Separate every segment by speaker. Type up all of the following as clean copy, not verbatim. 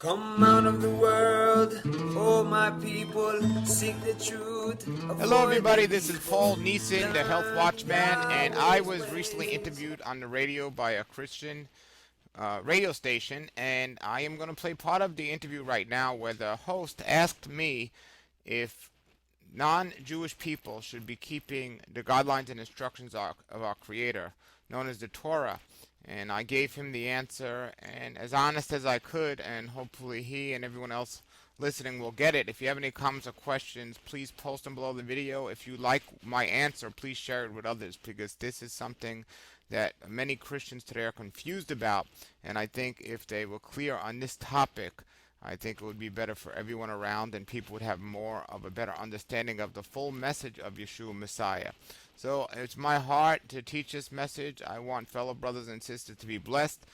Speaker 1: Come out of the world, oh my people, seek the truth.
Speaker 2: Hello, everybody. This is Paul Neeson, the Health Watchman, and I was recently interviewed on the radio by a Christian radio station, and I am going to play part of the interview right now where the host asked me if non-Jewish people should be keeping the guidelines and instructions of our Creator, known as the Torah. And I gave him the answer, and as honest as I could, and hopefully he and everyone else listening will get it. If you have any comments or questions, please post them below the video. If you like my answer, please share it with others, because this is something that many Christians today are confused about, and I think if they were clear on this topic, I think it would be better for everyone around, and people would have more of a better understanding of the full message of Yeshua Messiah. So it's my heart to teach this message. I want fellow brothers and sisters to be blessed.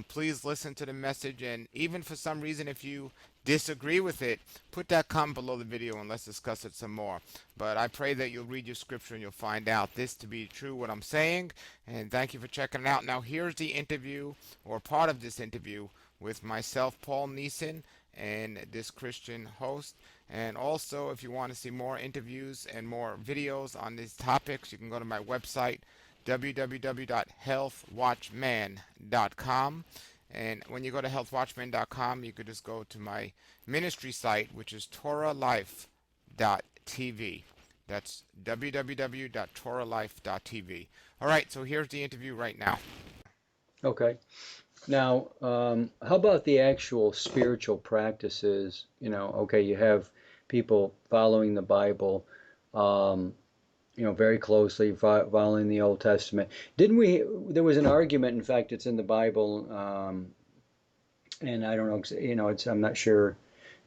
Speaker 2: Please listen to the message, and even for some reason, if you disagree with it, put that comment below the video and let's discuss it some more. But I pray that you'll read your scripture and you'll find out this to be true, what I'm saying. And thank you for checking it out. Now here's the interview, or part of this interview, with myself, Paul Neeson, and this Christian host. And also, if you want to see more interviews and more videos on these topics, you can go to my website, www.healthwatchman.com. And when you go to healthwatchman.com, you could just go to my ministry site, which is torahlife.tv. That's www.torahlife.tv. All right, so here's the interview right now.
Speaker 3: Okay. Now, how about the actual spiritual practices? Okay, you have people following the Bible, very closely, following the Old Testament. There was an argument, in fact, it's in the Bible, and I don't know, I'm not sure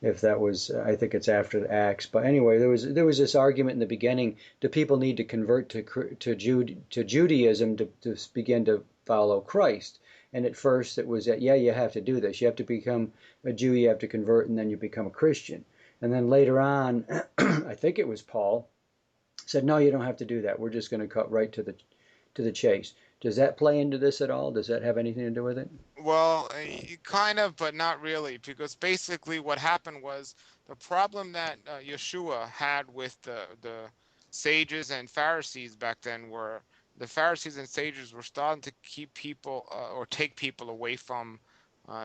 Speaker 3: if that was, I think it's after the Acts, but anyway, there was this argument in the beginning: do people need to convert to Judaism to begin to follow Christ? And at first it was that, yeah, you have to do this. You have to become a Jew, you have to convert, and then you become a Christian. And then later on, I think it was Paul, said, no, you don't have to do that. We're just going to cut right to the chase. Does that play into this at all? Does that have anything to do with it?
Speaker 2: Well, kind of, but not really, because basically what happened was the problem that Yeshua had with the sages and Pharisees back then were the Pharisees and sages were starting to keep people or take people away from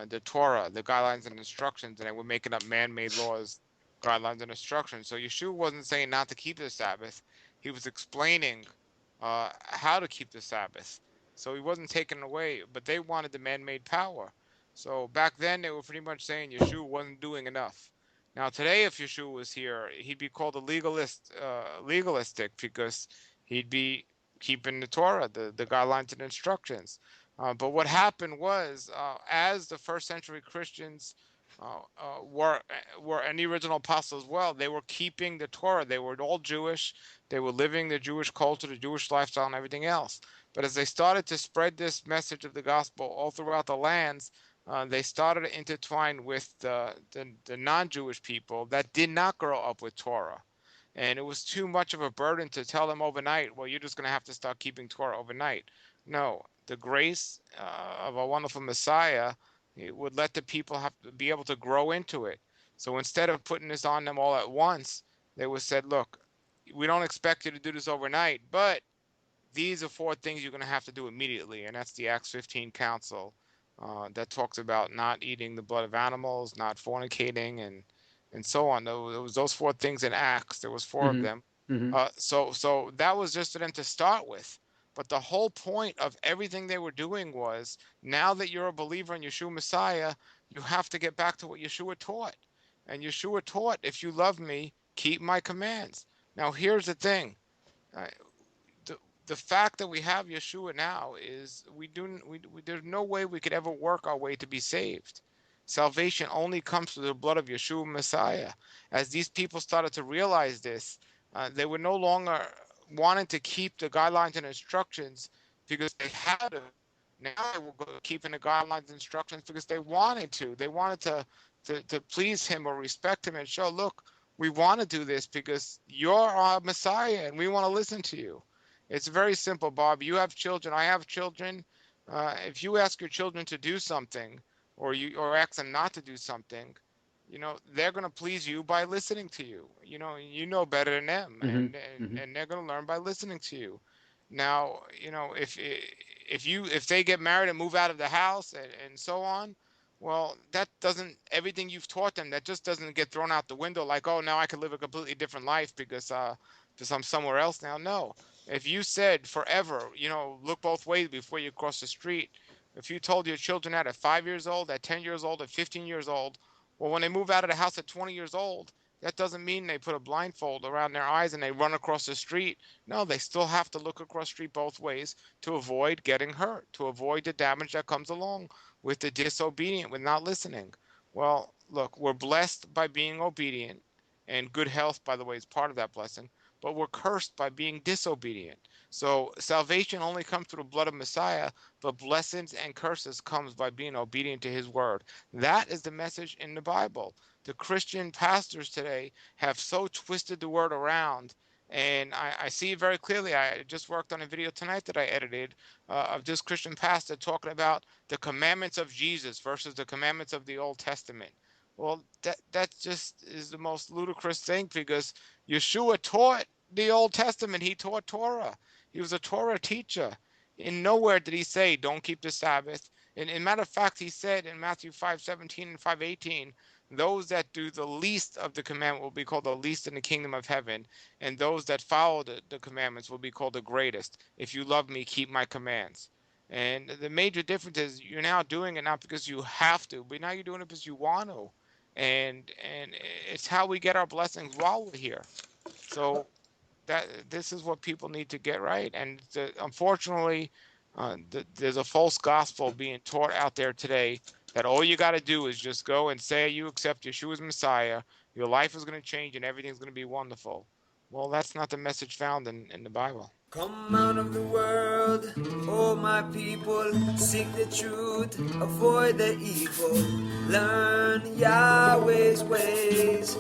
Speaker 2: the Torah, the guidelines and instructions, and they were making up man-made laws, guidelines and instructions. So Yeshua wasn't saying not to keep the Sabbath. He was explaining how to keep the Sabbath. So he wasn't taken away, but they wanted the man-made power. So back then they were pretty much saying Yeshua wasn't doing enough. Now today, if Yeshua was here, he'd be called a legalistic, because he'd be keeping the Torah, the guidelines and instructions. But what happened was, as the first century Christians were and the original apostles as well, they were keeping the Torah. They were all Jewish. They were living the Jewish culture, the Jewish lifestyle, and everything else. But as they started to spread this message of the gospel all throughout the lands, they started to intertwine with the non-Jewish people that did not grow up with Torah. And it was too much of a burden to tell them overnight, well, you're just going to have to start keeping Torah overnight. No, the grace of a wonderful Messiah, it would let the people have to be able to grow into it. So instead of putting this on them all at once, they were said, look, we don't expect you to do this overnight, but these are 4 things you're going to have to do immediately. And that's the Acts 15 council that talks about not eating the blood of animals, not fornicating, and so on. There was those 4 things in Acts. There was 4 of them. So that was just for them to start with. But the whole point of everything they were doing was, now that you're a believer in Yeshua Messiah, you have to get back to what Yeshua taught. And Yeshua taught, if you love me, keep my commands. Now here's the thing. The fact that we have Yeshua now is there's no way we could ever work our way to be saved. Salvation only comes through the blood of Yeshua Messiah. As these people started to realize this, they were no longer wanting to keep the guidelines and instructions because they had to. Now they were keeping the guidelines and instructions because they wanted to. They wanted to please him or respect him and show, look, we want to do this because you're our Messiah and we want to listen to you. It's very simple, Bob. You have children. I have children. If you ask your children to do something, or ask them not to do something, they're going to please you by listening to you. You know better than them,
Speaker 3: Hmm.
Speaker 2: and they're going to learn by listening to you. Now, if they get married and move out of the house and so on, well, that doesn't everything you've taught them, that just doesn't get thrown out the window like, oh, now I can live a completely different life because I'm somewhere else now. No. If you said forever, look both ways before you cross the street, if you told your children that at 5 years old, at 10 years old, at 15 years old, well, when they move out of the house at 20 years old, that doesn't mean they put a blindfold around their eyes and they run across the street. No, they still have to look across the street both ways to avoid getting hurt, to avoid the damage that comes along with the disobedient, with not listening. Well, look, we're blessed by being obedient, and good health, by the way, is part of that blessing, but we're cursed by being disobedient. So salvation only comes through the blood of Messiah, but blessings and curses comes by being obedient to his word. That is the message in the Bible. The Christian pastors today have so twisted the word around, and I see it very clearly. I just worked on a video tonight that I edited of this Christian pastor talking about the commandments of Jesus versus the commandments of the Old Testament. Well, that just is the most ludicrous thing, because Yeshua taught the Old Testament. He taught Torah. He was a Torah teacher. In nowhere did he say, don't keep the Sabbath. And in matter of fact, he said in Matthew 5:17 and 5:18, those that do the least of the commandment will be called the least in the kingdom of heaven, and those that follow the commandments will be called the greatest. If you love me, keep my commands. And the major difference is you're now doing it not because you have to, but now you're doing it because you want to. And it's how we get our blessings while we're here. So that this is what people need to get right. And unfortunately, there's a false gospel being taught out there today that all you got to do is just go and say you accept Yeshua as Messiah. Your life is going to change and everything's going to be wonderful. Well, that's not the message found in the Bible.
Speaker 1: Come out of the world, oh my people, seek the truth, avoid the evil, learn Yahweh's ways,